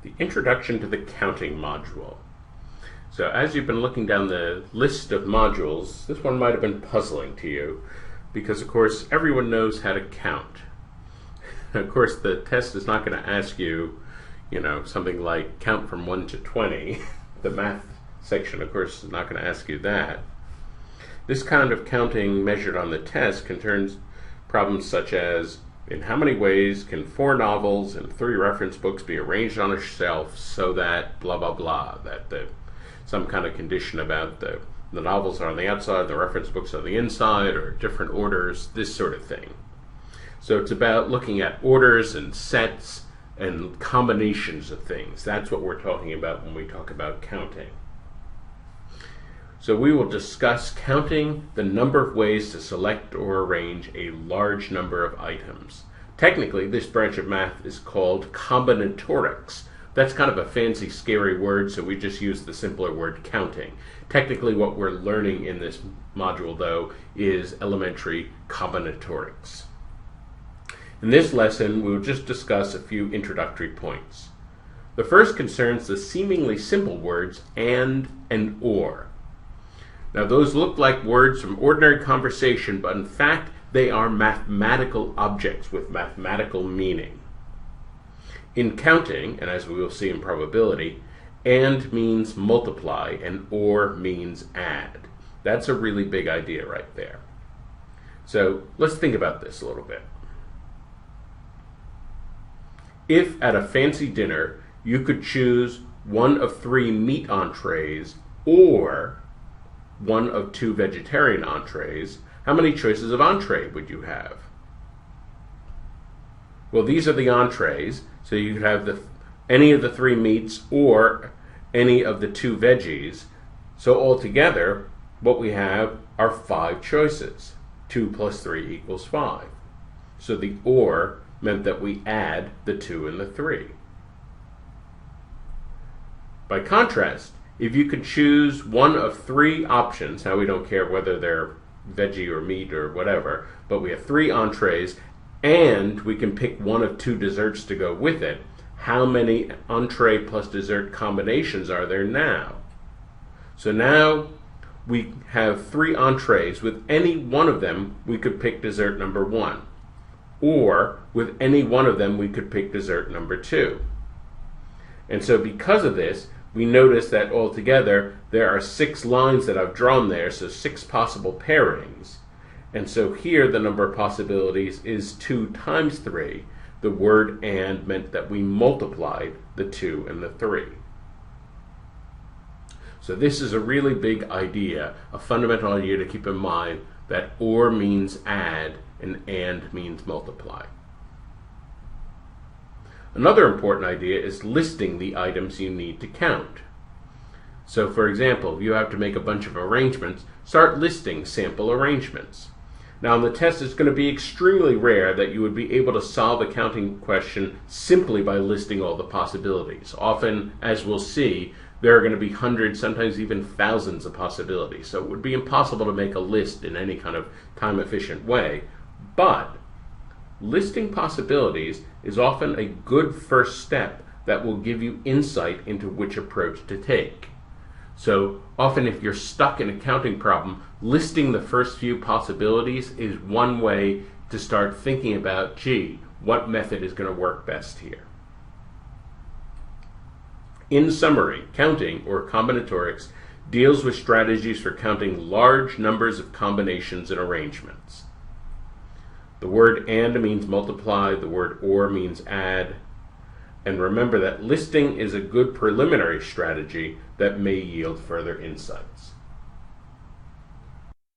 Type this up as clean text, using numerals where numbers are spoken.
the introduction to the counting module. So as you've been looking down the list of modules, this one might have been puzzling to you because, of course, everyone knows how to count. Of course, the test is not going to ask you, something like count from 1 to 20. The math section, of course, is not going to ask you that. This kind of counting measured on the test concerns problems such as, in how many ways can 4 novels and 3 reference books be arranged on a shelf so that blah blah blah, that some kind of condition about the novels are on the outside, the reference books on the inside, or different orders, this sort of thing. So it's about looking at orders and sets and combinations of things. That's what we're talking about when we talk about counting. So we will discuss counting the number of ways to select or arrange a large number of items. Technically, this branch of math is called combinatorics. That's kind of a fancy, scary word, so we just use the simpler word counting. Technically, what we're learning in this module, though, is elementary combinatorics. In this lesson, we will just discuss a few introductory points. The first concerns the seemingly simple words and or. Now, those look like words from ordinary conversation, but in fact, they are mathematical objects with mathematical meaning. In counting, and as we will see in probability, and means multiply and or means add. That's a really big idea right there. So let's think about this a little bit. If at a fancy dinner you could choose one of 3 meat entrees or one of 2 vegetarian entrees, how many choices of entree would you have? Well, these are the entrees, so you could have any of the 3 meats or any of the 2 veggies. So altogether, what we have are 5 choices. 2 plus 3 equals 5. So the or meant that we add the 2 and the 3. By contrast, if you could choose one of 3 options, now we don't care whether they're veggie or meat or whatever, but we have 3 entrees and we can pick one of 2 desserts to go with it, how many entree plus dessert combinations are there now? So now we have 3 entrees. With any one of them, we could pick dessert number 1. Or with any one of them, we could pick dessert number 2. And so because of this, we notice that altogether there are 6 lines that I've drawn there, so 6 possible pairings. And so here the number of possibilities is 2 times 3. The word and meant that we multiplied the 2 and the 3. So this is a really big idea, a fundamental idea to keep in mind, that or means add and means multiply. Another important idea is listing the items you need to count. So for example, if you have to make a bunch of arrangements, start listing sample arrangements. Now in the test, it's going to be extremely rare that you would be able to solve a counting question simply by listing all the possibilities. Often, as we'll see, there are going to be hundreds, sometimes even thousands of possibilities. So it would be impossible to make a list in any kind of time-efficient way. But listing possibilities is often a good first step that will give you insight into which approach to take. So often if you're stuck in a counting problem, listing the first few possibilities is one way to start thinking about, gee, what method is going to work best here? In summary, counting, or combinatorics, deals with strategies for counting large numbers of combinations and arrangements. The word and means multiply, the word or means add, and remember that listing is a good preliminary strategy that may yield further insights.